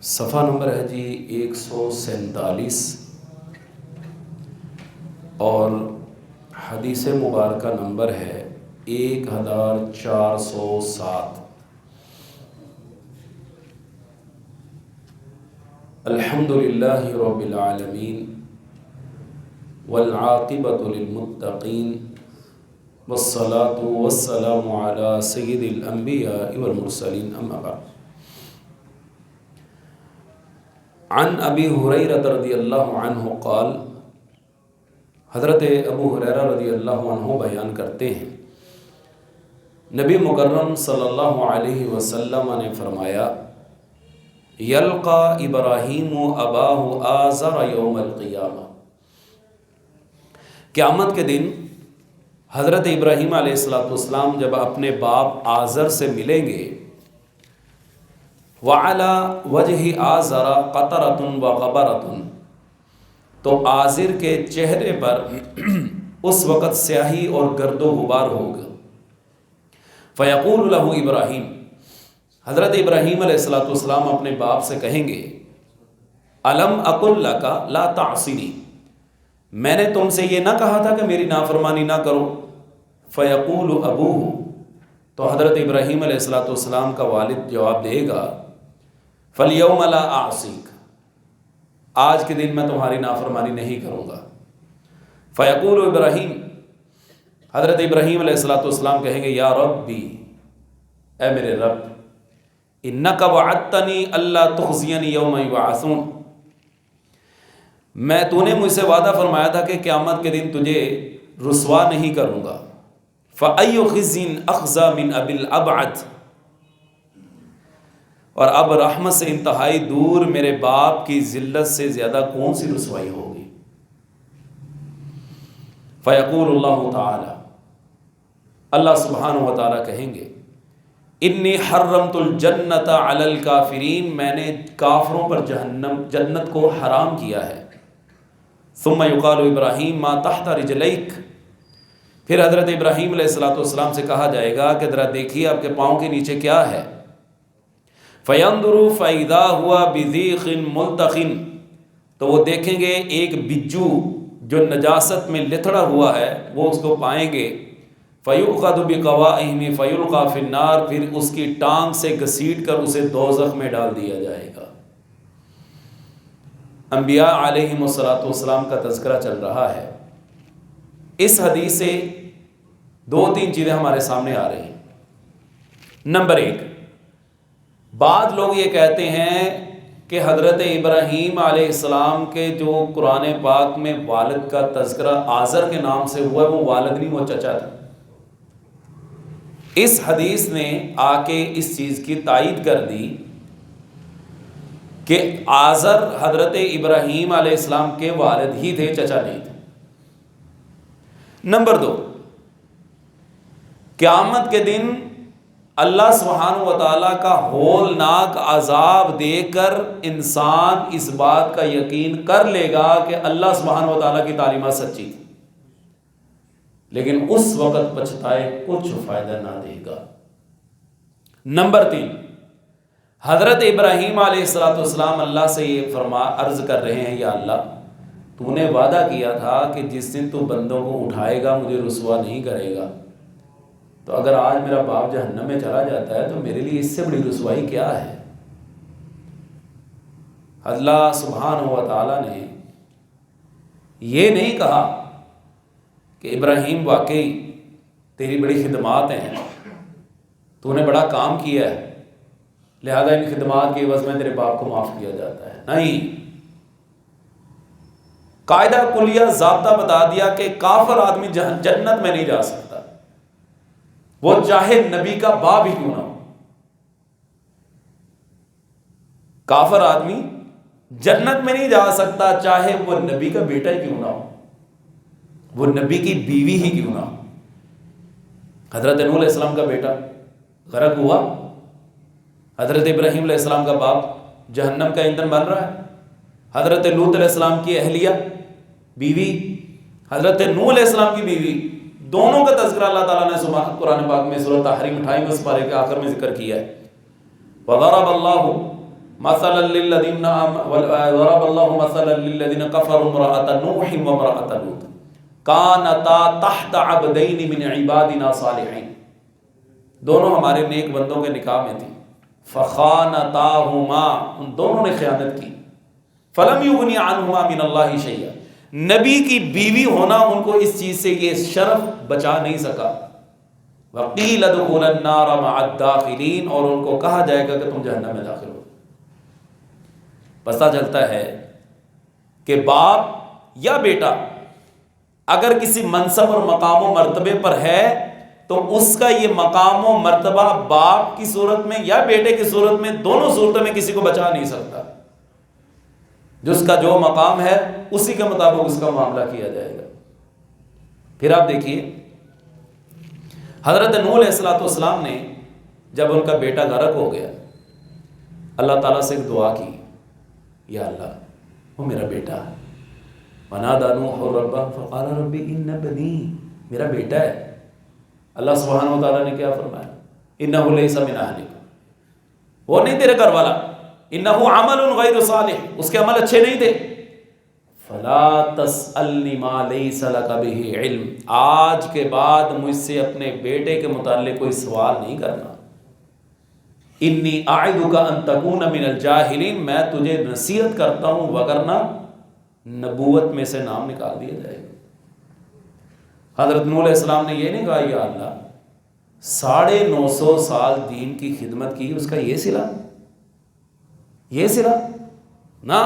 صفحہ نمبر ہے جی 147 اور حدیث مبارکہ نمبر ہے 1407۔ الحمد للہ رب العالمین والعاقبۃ للمتقین والصلاة والسلام علی سید الانبیاء والمرسلین، اما بعد۔ عن ابی ہریرہ رضی اللہ عنہ قال، حضرت ابو ہریرہ رضی اللہ عنہ بیان کرتے ہیں، نبی مکرم صلی اللہ علیہ وسلم نے فرمایا، یلقا ابراہیم اباہ آزر یوم القیامہ، قیامت کے دن حضرت ابراہیم علیہ السلام جب اپنے باپ آزر سے ملیں گے، وعلی وجہ آزر قطرۃ وغبرۃ، تو آزر کے چہرے پر اس وقت سیاہی اور گرد و غبار ہوگا۔ فیقول لہ ابراہیم، حضرت ابراہیم علیہ السلام اپنے باپ سے کہیں گے، الم اقل لک لا تعصنی، میں نے تم سے یہ نہ کہا تھا کہ میری نافرمانی نہ کرو؟ فیقول ابوہ، تو حضرت ابراہیم علیہ السلام کا والد جواب دے گا، فالیوم لا اعصیک، آج کے دن میں تمہاری نافرمانی نہیں کروں گا۔ فیقول ابراہیم، حضرت ابراہیم علیہ السلام کہیں گے، یا ربی، اے میرے رب، انک وعدتنی الا تخزینی یوم یبعثون، تو نے مجھ سے وعدہ فرمایا تھا کہ قیامت کے دن تجھے رسوا نہیں کروں گا۔ فأی خزی اخزی من ابی الابعد، اور اب رحمت سے انتہائی دور میرے باپ کی ذلت سے زیادہ کون سی رسوائی ہوگی؟ فیقول اللہ تعالی، اللہ سبحانہ و تعالی کہیں گے، انی حرمت الجنت علی الکافرین، میں نے کافروں پر جنت کو حرام کیا ہے۔ ثم یقال ابراہیم ما تحت رجلیک، پھر حضرت ابراہیم علیہ السلام سے کہا جائے گا کہ ذرا دیکھیے آپ کے پاؤں کے نیچے کیا ہے۔ فَيَنْظُرُ فَإِذَا هُوَ بِذِيخٍ مُلْتَخٍ، تو وہ دیکھیں گے ایک بجو جو نجاست میں لتھڑا ہوا ہے، وہ اس کو پائیں گے۔ فَيُؤْخَذُ بِقَوَائِهِ فَيُلْقَى فِي النَّارِ، پھر اس کی ٹانگ سے گھسیٹ کر اسے دوزخ میں ڈال دیا جائے گا۔ انبیاء علیہم السلام کا تذکرہ چل رہا ہے۔ اس حدیث سے دو تین چیزیں ہمارے سامنے آ رہی ہیں۔ نمبر ایک، بعض لوگ یہ کہتے ہیں کہ حضرت ابراہیم علیہ السلام کے جو قرآن پاک میں والد کا تذکرہ آزر کے نام سے ہوا ہے، وہ والد نہیں، وہ چچا تھا۔ اس حدیث نے آ کے اس چیز کی تائید کر دی کہ آزر حضرت ابراہیم علیہ السلام کے والد ہی تھے، چچا نہیں تھے۔ نمبر دو، قیامت کے دن اللہ سبحانہ و تعالیٰ کا ہولناک عذاب دے کر انسان اس بات کا یقین کر لے گا کہ اللہ سبحانہ و تعالیٰ کی تعلیمات سچی تھی، لیکن اس وقت پچھتائے کچھ فائدہ نہ دے گا۔ نمبر تین، حضرت ابراہیم علیہ السلام اللہ سے یہ عرض کر رہے ہیں، یا اللہ، تو نے وعدہ کیا تھا کہ جس دن تو بندوں کو اٹھائے گا مجھے رسوا نہیں کرے گا، تو اگر آج میرا باپ جہنم میں چلا جاتا ہے تو میرے لیے اس سے بڑی رسوائی کیا ہے؟ اللہ سبحانہ و تعالیٰ نے یہ نہیں کہا کہ ابراہیم واقعی تیری بڑی خدمات ہیں، تو نے بڑا کام کیا ہے، لہذا ان خدمات کی عوض میں تیرے باپ کو معاف کیا جاتا ہے۔ نہیں، قاعدہ کلیہ ضابطہ بتا دیا کہ کافر آدمی جنت میں نہیں جا سکتا، وہ چاہے نبی کا باپ ہی کیوں نہ ہو۔ کافر آدمی جنت میں نہیں جا سکتا چاہے وہ نبی کا بیٹا ہی کیوں نہ ہو، وہ نبی کی بیوی ہی کیوں نہ ہو۔ حضرت نوح علیہ السلام کا بیٹا غرق ہوا، حضرت ابراہیم علیہ السلام کا باپ جہنم کا ایندھن بن رہا ہے، حضرت لوط علیہ السلام کی اہلیہ بیوی، حضرت نوح علیہ السلام کی بیوی، دونوں کا تذکرہ اللہ تعالیٰ نے قرآن پاک میں سورۃ تحریم 28 پارے کے آخر میں ذکر کیا ہے۔ وَضَرَبَ اللَّهُ مثلا للذین ضرب اللہ مثلا للذین کفروا امرأۃ نوح وامرأۃ لوط کانتا تحت عبدین من عبادنا صالحین، دونوں ہمارے نیک بندوں کے نکاح میں تھی، فخانتاہما، ان دونوں نے خیانت کی، فلم یغنی عنہما من اللہ شیئا، نبی کی بیوی ہونا ان کو اس چیز سے یہ شرف بچا نہیں سکا، وقیل ادخلوا النار مع الداخلین، اور ان کو کہا جائے گا کہ تم جہنم میں داخل ہو۔ پتہ چلتا ہے کہ باپ یا بیٹا اگر کسی منصب اور مقام و مرتبے پر ہے تو اس کا یہ مقام و مرتبہ باپ کی صورت میں یا بیٹے کی صورت میں، دونوں صورتوں میں کسی کو بچا نہیں سکتا، جس کا جو مقام ہے اسی کے مطابق اس کا معاملہ کیا جائے گا۔ پھر آپ دیکھیے حضرت نوح علیہ السلام نے جب ان کا بیٹا غرق ہو گیا، اللہ تعالیٰ سے ایک دعا کی، یا اللہ وہ میرا بیٹا ہے، ونادى نوح ربه فقال رب ان ابنی، میرا بیٹا ہے۔ اللہ سبحانہ و تعالیٰ نے کیا فرمایا؟ انہ لیس من اہلک، وہ نہیں تیرے گھر والا، انہ عمل غیر صالح، اس کے عمل اچھے نہیں تھے، فلا تسألنی ما لیس لک بہ علم، آج کے بعد مجھ سے اپنے بیٹے کے متعلق کوئی سوال نہیں کرنا، انی اعدک ان تکون من الجاہلین، میں تجھے نصیحت کرتا ہوں وگرنہ نبوت میں سے نام نکال دیا جائے گا۔ حضرت نوح علیہ السلام نے یہ نہیں کہا یا اللہ 950 سال دین کی خدمت کی، اس کا یہ صلہ نہ،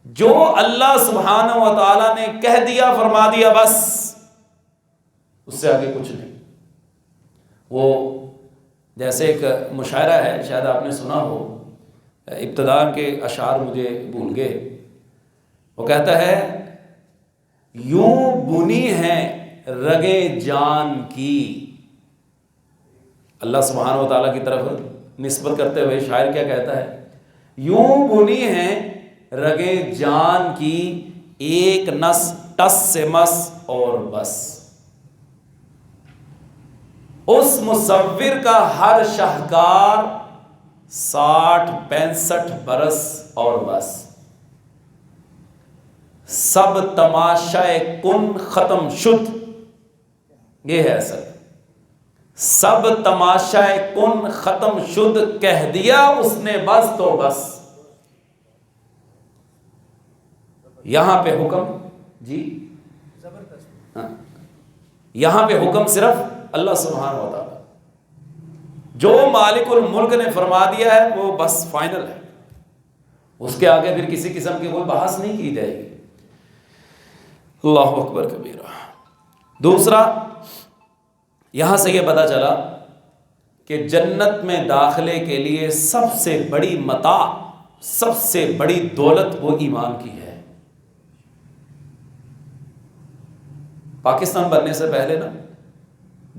جو اللہ سبحانہ و تعالیٰ نے کہہ دیا فرما دیا، بس اس سے آگے کچھ نہیں۔ وہ جیسے ایک مشاعرہ ہے، شاید آپ نے سنا ہو، ابتدا کے اشعار مجھے بھول گئے، وہ کہتا ہے یوں بنی ہے رگے جان کی، اللہ سبحانہ و تعالیٰ کی طرف نسبت کرتے ہوئے شاعر کیا کہتا ہے؟ یوں بنی ہے رگے جان کی، ایک نس ٹس سے مس اور بس، اس مصور کا ہر شاہکار 60-65 برس اور بس، سب تماشائے کن ختم شد، یہ ہے اصل، سب تماشائے کن ختم شد، کہہ دیا اس نے بس تو بس۔ یہاں پہ حکم جی ہاں، یہاں پہ حکم صرف اللہ سبحانہ و تعالیٰ، جو مالک الملک نے فرما دیا ہے وہ بس فائنل ہے، اس کے آگے پھر کسی قسم کی کوئی بحث نہیں کی جائے گی۔ اللہ اکبر کبیرہ۔ دوسرا، یہاں سے یہ پتہ چلا کہ جنت میں داخلے کے لیے سب سے بڑی متاع، سب سے بڑی دولت وہ ایمان کی ہے۔ پاکستان بننے سے پہلے نا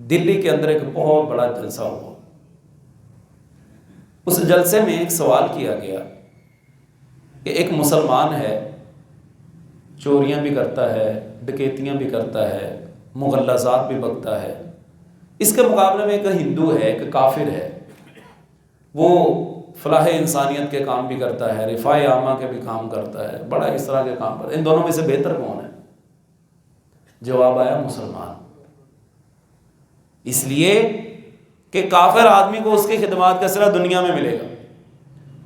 دلی کے اندر ایک بہت بڑا جلسہ ہوا، اس جلسے میں ایک سوال کیا گیا کہ ایک مسلمان ہے، چوریاں بھی کرتا ہے، ڈکیتیاں بھی کرتا ہے، مغلظات بھی بکتا ہے، اس کے مقابلے میں ایک ہندو ہے، ایک کافر ہے، وہ فلاح انسانیت کے کام بھی کرتا ہے، رفاع عامہ کے بھی کام کرتا ہے، بڑا اس طرح کے کام کرتا ہے، ان دونوں میں سے بہتر کون ہے؟ جواب آیا مسلمان، اس لیے کہ کافر آدمی کو اس کی خدمات کا صرف دنیا میں ملے گا،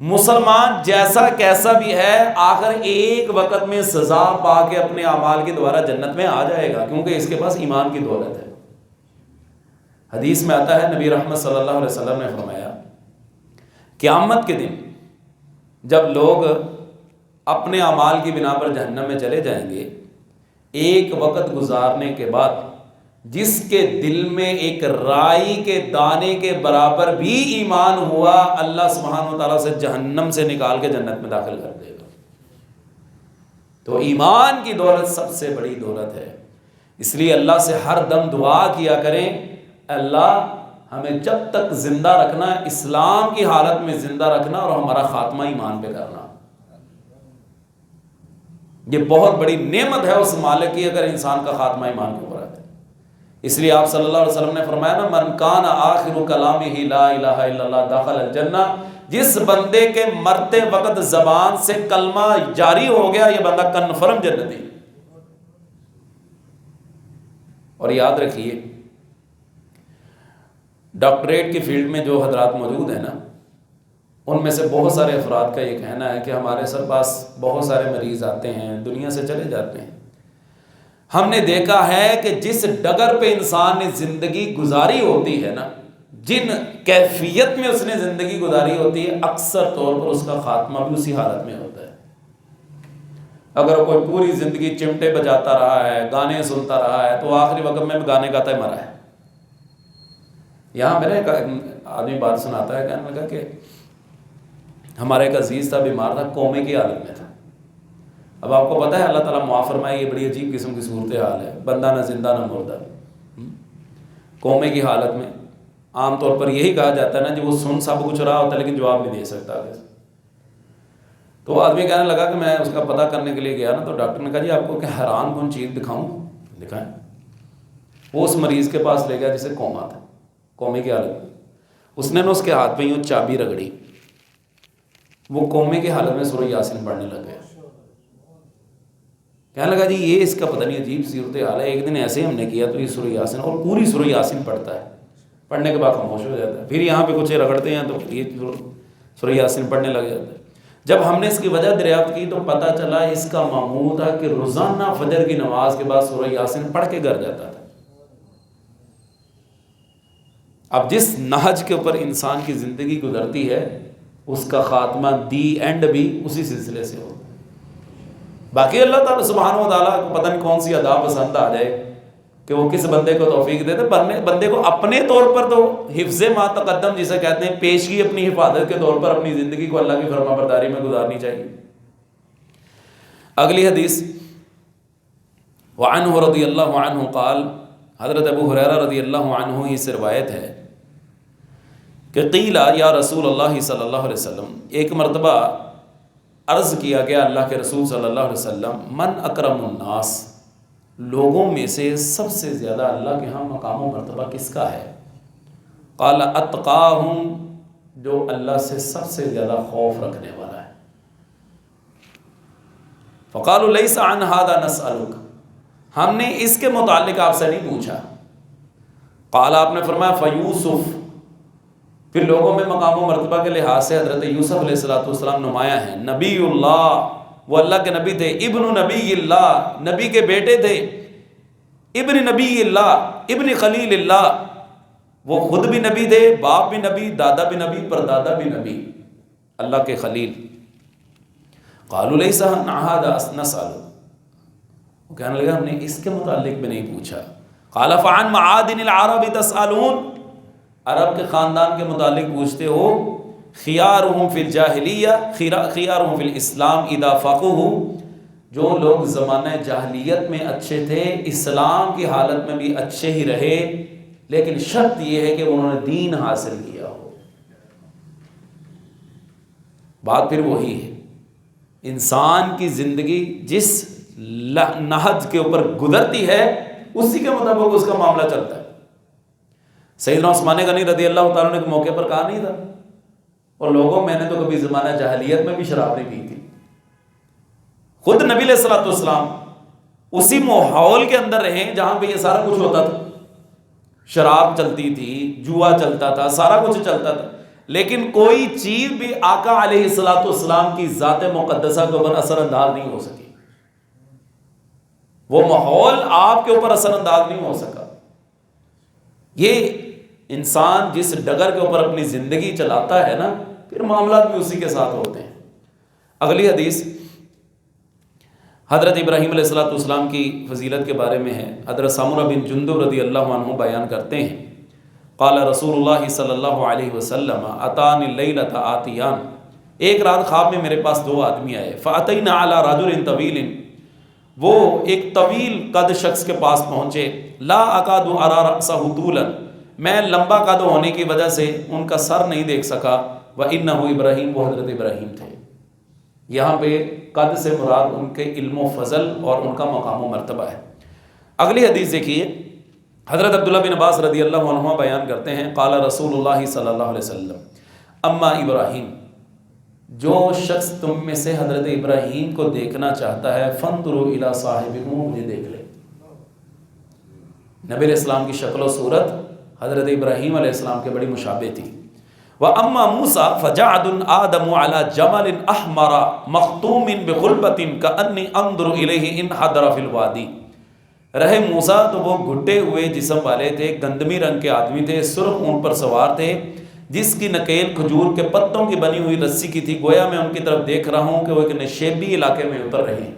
مسلمان جیسا کیسا بھی ہے آخر ایک وقت میں سزا پا کے اپنے اعمال کی دوبارہ جنت میں آ جائے گا، کیونکہ اس کے پاس ایمان کی دولت ہے۔ حدیث میں آتا ہے نبی رحمت صلی اللہ علیہ وسلم نے فرمایا قیامت کے دن جب لوگ اپنے اعمال کی بنا پر جہنم میں چلے جائیں گے، ایک وقت گزارنے کے بعد جس کے دل میں ایک رائی کے دانے کے برابر بھی ایمان ہوا، اللہ سبحانہ و تعالیٰ سے جہنم سے نکال کے جنت میں داخل کر دے گا۔ تو ایمان کی دولت سب سے بڑی دولت ہے، اس لیے اللہ سے ہر دم دعا کیا کریں، اللہ ہمیں جب تک زندہ رکھنا، اسلام کی حالت میں زندہ رکھنا اور ہمارا خاتمہ ایمان پہ کرنا۔ یہ بہت بڑی نعمت ہے اس مالک کی اگر انسان کا خاتمہ ایمان کے اوپر ہے۔ اس لیے آپ صلی اللہ علیہ وسلم نے فرمایا نا، من کان آخر کلامہ لا الہ الا اللہ دخل الجنہ، جس بندے کے مرتے وقت زبان سے کلمہ جاری ہو گیا یہ بندہ کنفرم جنتی. اور یاد رکھیے ڈاکٹریٹ کی فیلڈ میں جو حضرات موجود ہیں نا ان میں سے بہت سارے افراد کا یہ کہنا ہے کہ ہمارے سر پاس بہت سارے مریض آتے ہیں دنیا سے چلے جاتے ہیں. ہم نے دیکھا ہے کہ جس ڈگر پہ انسان نے زندگی گزاری ہوتی ہے نا جن کیفیت میں اس نے زندگی گزاری ہوتی ہے اکثر طور پر اس کا خاتمہ بھی اسی حالت میں ہوتا ہے. اگر کوئی پوری زندگی چمٹے بجاتا رہا ہے گانے سنتا رہا ہے تو آخری وقت میں گانے گاتا ہی مرا ہے. یہاں میرا ایک آدمی بات سناتا ہے کہنے لگا کہ ہمارا ایک عزیز تھا بیمار تھا کومے کی حالت میں تھا. اب آپ کو پتہ ہے اللہ تعالیٰ معاف فرمائے یہ بڑی عجیب قسم کی صورتحال ہے بندہ نہ زندہ نہ مردہ کومے کی حالت میں. عام طور پر یہی کہا جاتا ہے نا جب وہ سن سب کچھ رہا ہوتا ہے لیکن جواب نہیں دے سکتا. تو وہ آدمی کہنے لگا کہ میں اس کا پتہ کرنے کے لیے گیا نا تو ڈاکٹر نے کہا جی آپ کو کہ حیران کن چیز دکھاؤں. دکھائیں. وہ اس مریض کے پاس لے گیا جسے کوما تھا کومے کی حالت میں. اس نے نا اس کے ہاتھ پہ یوں چابی رگڑی وہ کومے کی حالت میں سورہ یاسین پڑھنے لگ گیا. کہنے لگا جی یہ اس کا پتہ نہیں عجیب صورتحال ہے. ایک دن ایسے ہم نے کیا تو یہ سورہ یاسین اور پوری سورہ یاسین پڑھتا ہے پڑھنے کے بعد خاموش ہو جاتا ہے. پھر یہاں پہ کچھ رگڑتے ہیں تو یہ سورہ یاسین پڑھنے لگ جاتا ہے. جب ہم نے اس کی وجہ دریافت کی تو پتہ چلا اس کا معمول تھا کہ روزانہ فجر کی نماز کے بعد سورہ یاسین پڑھ کے گھر جاتا تھا. اب جس نہج کے اوپر انسان کی زندگی گزرتی ہے اس کا خاتمہ دی اینڈ بھی اسی سلسلے سے ہوتا ہے. باقی اللہ تعالیٰ سبحانہ و تعالیٰ کو پتہ نہیں کون سی ادا پسند آ جائے کہ وہ کس بندے کو توفیق دے دے. بندے کو اپنے طور پر تو حفظ ما تقدم جسے کہتے ہیں پیشگی اپنی حفاظت کے طور پر اپنی زندگی کو اللہ کی فرما برداری میں گزارنی چاہیے. اگلی حدیث وعنہ رضی اللہ عنہ قال حضرت ابو ہریرہ رضی اللہ عنہ ہی سے روایت ہے کہ قیل یا رسول اللہ صلی اللہ علیہ وسلم ایک مرتبہ عرض کیا گیا اللہ کے رسول صلی اللہ علیہ وسلم من اکرم الناس لوگوں میں سے سب سے زیادہ اللہ کے ہاں مقام و مرتبہ کس کا ہے؟ قال اتقاہم جو اللہ سے سب سے زیادہ خوف رکھنے والا ہے. فقالوا لیس عن ھذا نسألک ہم نے اس کے متعلق آپ سے نہیں پوچھا. قال آپ نے فرمایا فیوسف پھر لوگوں میں مقام و مرتبہ کے لحاظ سے حضرت یوسف علیہ السلام نمایاں ہیں. نبی اللہ وہ اللہ کے نبی تھے. ابن نبی اللہ نبی کے بیٹے تھے. ابن نبی اللہ ابن خلیل اللہ وہ خود بھی نبی تھے باپ بھی نبی دادا بھی نبی پردادا بھی نبی اللہ کے خلیل. قالوا لیس عن ھذا نسأل وہ کہنے لگا ہم نے اس کے متعلق بھی نہیں پوچھا. قال فعن معادن العرب تسألون عرب کے خاندان کے متعلق پوچھتے ہو. خیارہم فی الجاہلیہ خیارہم فی الاسلام اذا فقہوا جو لوگ زمانہ جاہلیت میں اچھے تھے اسلام کی حالت میں بھی اچھے ہی رہے لیکن شرط یہ ہے کہ انہوں نے دین حاصل کیا ہو. بات پھر وہی ہے انسان کی زندگی جس نہج کے اوپر گزرتی ہے اسی کے مطابق اس کا معاملہ چلتا ہے. سیدنا عثمان غنی رضی اللہ تعالیٰ نے ایک موقع پر کہا نہیں تھا اور لوگوں میں نے تو کبھی زمانہ جاہلیت میں بھی شراب نہیں پی تھی. خود نبی علیہ الصلوۃ والسلام اسی ماحول کے اندر رہے جہاں پہ یہ سارا کچھ ہوتا تھا. شراب چلتی تھی جوا چلتا تھا سارا کچھ چلتا تھا لیکن کوئی چیز بھی آقا علیہ الصلوۃ والسلام کی ذات مقدسہ کے اوپر اثر انداز نہیں ہو سکی. وہ ماحول آپ کے اوپر اثر انداز نہیں ہو سکا. یہ انسان جس ڈگر کے اوپر اپنی زندگی چلاتا ہے نا پھر معاملات بھی اسی کے ساتھ ہوتے ہیں. اگلی حدیث حضرت ابراہیم علیہ السلام کی فضیلت کے بارے میں ہے. حضرت سمرہ بن جندب رضی اللہ عنہ بیان کرتے ہیں قال رسول اللہ صلی اللہ علیہ وسلم اتانی اللیلۃ آتیان ایک رات خواب میں میرے پاس دو آدمی آئے. فاتینا علی رجل طویل وہ ایک طویل قد شخص کے پاس پہنچے. لا اکاد ارى رأسه طولا میں لمبا قد ہونے کی وجہ سے ان کا سر نہیں دیکھ سکا. وانه ابراہیم وہ حضرت ابراہیم تھے. یہاں پہ قد سے مراد ان کے علم و فضل اور ان کا مقام و مرتبہ ہے. اگلی حدیث دیکھیے حضرت عبداللہ بن عباس رضی اللہ عنہ بیان کرتے ہیں قال رسول اللہ صلی اللہ علیہ وسلم اما ابراہیم، جو شخص تم میں سے حضرت ابراہیم کو دیکھنا چاہتا ہے فانظروا الی صاحبکم، مجھے دیکھ لے۔ نبی علیہ السلام کی شکل و صورت حضرت ابراہیم علیہ السلام کے بڑی مشابہ تھی۔ وَأَمَّا مُوسَىٰ فَجَعَدٌ آدَمُ عَلَى جَمَلٍ أَحْمَرَ مَخْطُومٍ بِخُلْبَةٍ كَأَنِّي أَنظُرُ إِلَيْهِ إِنْ حَضَرَ فِي الْوَادِي۔ رہے موسیٰ تو وہ گھٹے ہوئے جسم والے تھے، گندمی رنگ کے آدمی تھے، سرخ اونٹ پر سوار تھے، جس کی نکیل کھجور کے پتوں کی بنی ہوئی رسی کی تھی، گویا میں ان کی طرف دیکھ رہا ہوں کہ وہ ایک نشیبی علاقے میں اتر رہے ہیں۔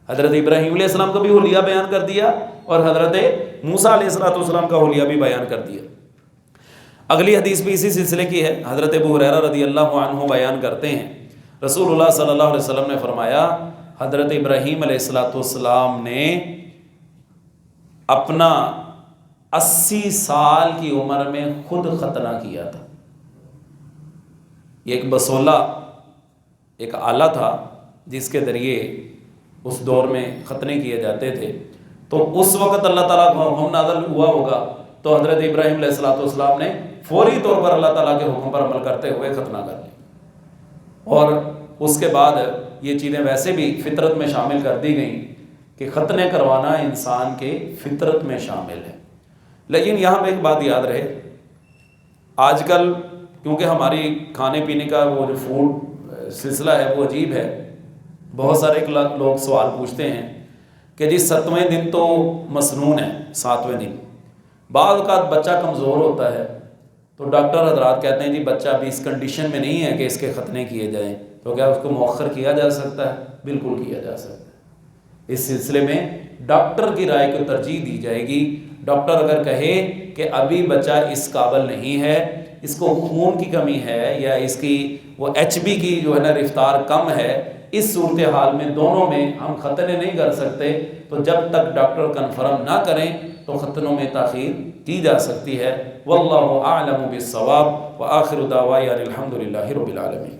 حضرت ابراہیم علیہ السلام کا بھی حلیہ بیان کر دیا اور حضرت موسیٰ علیہ السلام کا حلیہ بھی بیان کر دیا۔ اگلی حدیث بھی اسی سلسلے کی ہے۔ حضرت ابو ہریرہ رضی اللہ عنہ بیان کرتے ہیں، رسول اللہ صلی اللہ علیہ وسلم نے فرمایا، حضرت ابراہیم علیہ السلام نے اپنا 80 سال کی عمر میں خود ختنہ کیا تھا۔ یہ ایک بسولہ، ایک آلہ تھا جس کے ذریعے اس دور میں ختنے کیے جاتے تھے۔ تو اس وقت اللہ تعالیٰ کو حکم نازل ہوا ہوگا تو حضرت ابراہیم علیہ السلام نے فوری طور پر اللہ تعالیٰ کے حکم پر عمل کرتے ہوئے ختنہ کر لیا، اور اس کے بعد یہ چیزیں ویسے بھی فطرت میں شامل کر دی گئیں کہ ختنے کروانا انسان کے فطرت میں شامل ہے۔ لیکن یہاں پہ ایک بات یاد رہے، آج کل کیونکہ ہماری کھانے پینے کا وہ جو فوڈ سلسلہ ہے وہ عجیب ہے، بہت سارے لوگ سوال پوچھتے ہیں کہ جی 7ویں دن تو مسنون ہے، 7ویں دن بعض اوقات بچہ کمزور ہوتا ہے تو ڈاکٹر حضرات کہتے ہیں جی بچہ ابھی اس کنڈیشن میں نہیں ہے کہ اس کے ختنے کیے جائیں، تو کیا اس کو مؤخر کیا جا سکتا ہے؟ بالکل کیا جا سکتا ہے۔ اس سلسلے میں ڈاکٹر کی رائے کو ترجیح دی جائے گی۔ ڈاکٹر اگر کہے کہ ابھی بچہ اس قابل نہیں ہے، اس کو خون کی کمی ہے یا اس کی وہ HB کی جو ہے نا رفتار کم ہے، اس صورتحال میں دونوں میں ہم ختنے نہیں کر سکتے، تو جب تک ڈاکٹر کنفرم نہ کریں تو ختنوں میں تاخیر کی جا سکتی ہے۔ واللہ اعلم بالصواب، وآخر دعوانا الحمد للہ رب العالمین۔